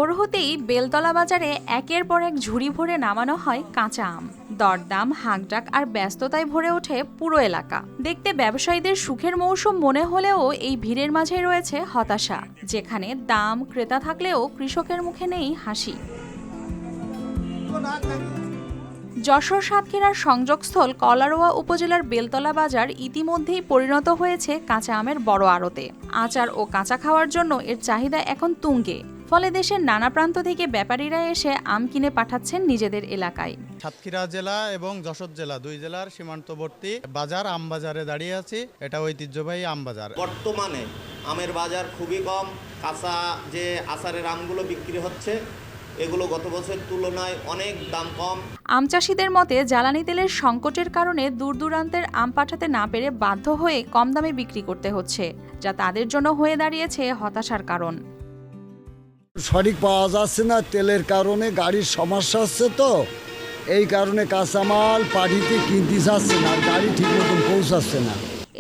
ভোর হতেই বেলতলা বাজারে একের পর এক ঝুড়ি ভরে নামানো হয় কাঁচা আম। দরদাম, হাঁকডাক আর ব্যস্ততায় ভরে ওঠে পুরো এলাকা। দেখতে ব্যবসায়ীদের সুখের মৌসুম মনে হলেও এই ভিড়ের মাঝে রয়েছে হতাশা, যেখানে দাম ক্রেতা থাকলেও কৃষকের মুখে নেই হাসি। যশোর সাতক্ষীরার সংযোগস্থল কলারোয়া উপজেলার বেলতলা বাজার ইতিমধ্যেই পরিণত হয়েছে কাঁচা আমের বড় আড়তে। আচার ও কাঁচা খাওয়ার জন্য এর চাহিদা এখন তুঙ্গে। ফলে দেশের নানা প্রান্ত থেকে ব্যাপারীরা এসে আম কিনে পাঠাচ্ছেন নিজেদের এলাকায়। সাতক্ষীরা জেলা এবং যশোর জেলা দুই জেলার সীমান্তবর্তী বাজার আম বাজারে দাঁড়িয়ে আছি। এটা ঐতিহ্যবাহী আম বাজার। বর্তমানে আমের বাজার খুবই কম। কাঁচা যে আচারের আমগুলো বিক্রি হচ্ছে এগুলো গত বছরের তুলনায় অনেক দাম কম। আম চাষিদের মতে জ্বালানি তেলের সংকটের কারণে দূর দূরান্তের আম পাঠাতে না পেরে বাধ্য হয়ে কম দামে বিক্রি করতে হচ্ছে, যা তাদের জন্য হয়ে দাঁড়িয়েছে হতাশার কারণ। সঠিক পাওয়া যাচ্ছে না, তেলের কারণে গাড়ির সমস্যা হচ্ছে, তো এই কারণে কাঁচামাল পাঠিতে কিনতে যাচ্ছে না, গাড়ি ঠিক মতন পৌঁছাচ্ছে না।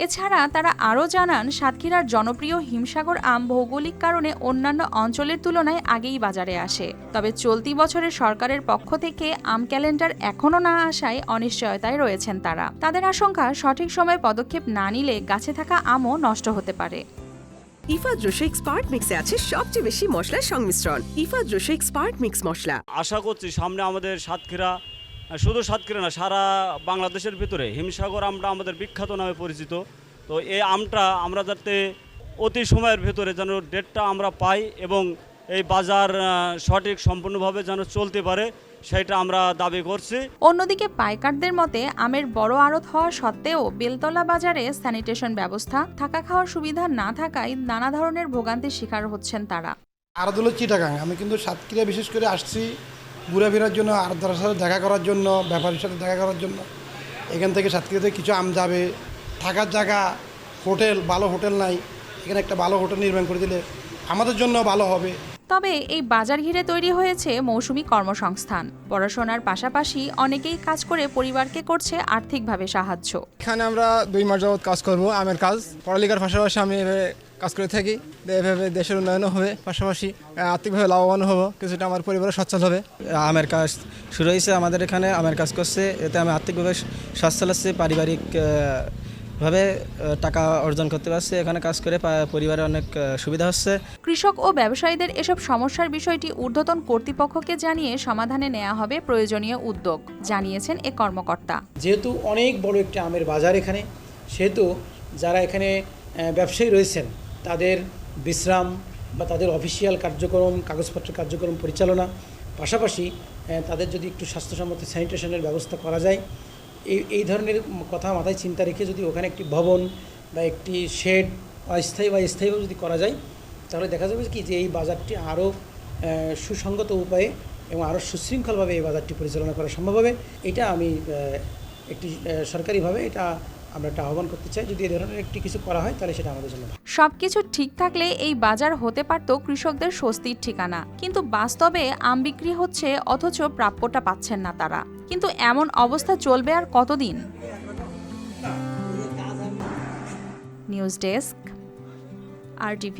এছাড়া তারা আরও জানান, সাতক্ষীরার জনপ্রিয় হিমসাগর আম ভৌগোলিক কারণে অন্যান্য অঞ্চলের তুলনায় আগেই বাজারে আসে। তবে চলতি বছরে সরকারের পক্ষ থেকে আম ক্যালেন্ডার এখনও না আসায় অনিশ্চয়তায় রয়েছেন তারা। তাদের আশঙ্কা, সঠিক সময়ে পদক্ষেপ না নিলে গাছে থাকা আমও নষ্ট হতে পারে। ইফাদ রোশো এক্সপার্ট মিক্সে আছে সবচেয়ে বেশি মশলার সংমিশ্রণ। ইফাদ রোশো এক্সপার্ট মিক্স মশলা। আশা করছি সামনে আমাদের সাতক্ষীরা, শুধু সাতক্ষীরা না, সারা বাংলাদেশের ভিতরে হিমসাগর আমটা আমাদের বিখ্যাত নামে পরিচিত। তো এই আমটা আমরা যাতে অতি সময়ের ভিতরে যেন ডেটটা আমরা পাই এবং এই বাজার সঠিক সম্পূর্ণভাবে যেন চলতে পারে, সেটা আমরা দাবি করছি। অন্যদিকে পাইকারদের মতে, আমের বড় আড়ত হওয়া সত্ত্বেও বেলতলা বাজারে স্যানিটেশন ব্যবস্থা, থাকা খাওয়ার সুবিধা না থাকায় নানা ধরনের ভোগান্তির শিকার হচ্ছেন তারা। আড়তগুলো চিটাগাং, আমি কিন্তু সাতক্ষীরা বিশেষ করে আসছি ঘুরে ফেরার জন্য, আড়তদারের সাথে দেখা করার জন্য, ব্যাপারীর সাথে দেখা করার জন্য। এখান থেকে সাতক্ষীরাতে কিছু আম যাবে, থাকার জায়গা, হোটেল, ভালো হোটেল নাই, এখানে একটা ভালো হোটেল নির্মাণ করে দিলে আমাদের জন্য ভালো হবে। তবে এই বাজার ঘিরে তৈরি হয়েছে মৌসুমি কর্মসংস্থান। পড়াশোনার পাশাপাশি অনেকেই কাজ করে পরিবারকে করছে আর্থিকভাবে সাহায্য। এখানে আমরা 2 মাস যাবত কাজ করব, আমের কাজ। পড়ালেখার পাশাপাশি আমি এভাবে কাজ করে থাকি, এভাবে দেশের উন্নয়নও হবে, পাশাপাশি আর্থিকভাবে লাভবান হব, কিছুটা আমার পরিবারও সচ্ছল হবে। আমের কাজ শুরু হয়েছে, আমাদের এখানে আমের কাজ করছে, এতে আমি আর্থিকভাবে সচ্ছল হচ্ছে, পারিবারিক ভাবে টাকা অর্জন করতে পারছে। এখানে কাজ করে পরিবারের অনেক সুবিধা হচ্ছে। কৃষক ও ব্যবসায়ীদের এসব সমস্যার বিষয়টি ঊর্ধ্বতন কর্তৃপক্ষকে জানিয়ে সমাধানে নেওয়া হবে প্রয়োজনীয় উদ্যোগ, জানিয়েছেন এ কর্মকর্তা। যেহেতু অনেক বড় একটি আমের বাজার এখানে, সেহেতু যারা এখানে ব্যবসায়ী রয়েছেন তাদের বিশ্রাম বা তাদের অফিসিয়াল কার্যক্রম, কাগজপত্রের কার্যক্রম পরিচালনা, পাশাপাশি তাদের যদি একটু স্বাস্থ্যসম্মত স্যানিটেশনের ব্যবস্থা করা যায়, এই ধরনের কথা মাথায় চিন্তা রেখে যদি ওখানে একটি ভবন বা একটি শেড অস্থায়ী বা স্থায়ীভাবে যদি করা যায়, তাহলে দেখা যাবে কি যে এই বাজারটি আরও সুসংগত উপায়ে এবং আরও সুশৃঙ্খলভাবে এই বাজারটি পরিচালনা করা সম্ভব হবে। এটা আমি একটি সরকারিভাবে আমরা একটা আহ্বান করতে চাই। যদি এই ধরনের একটি কিছু করা হয় তাহলে সেটা আমাদের জন্য। সবকিছু ঠিক থাকলে এই বাজার হতে পারত কৃষকদের স্বস্তির ঠিকানা, কিন্তু বাস্তবে আম বিক্রি হচ্ছে অথচ প্রাপ্যটা পাচ্ছেন না তারা। কিন্তু এমন অবস্থা চলবে আর কতদিন? News desk, RTV।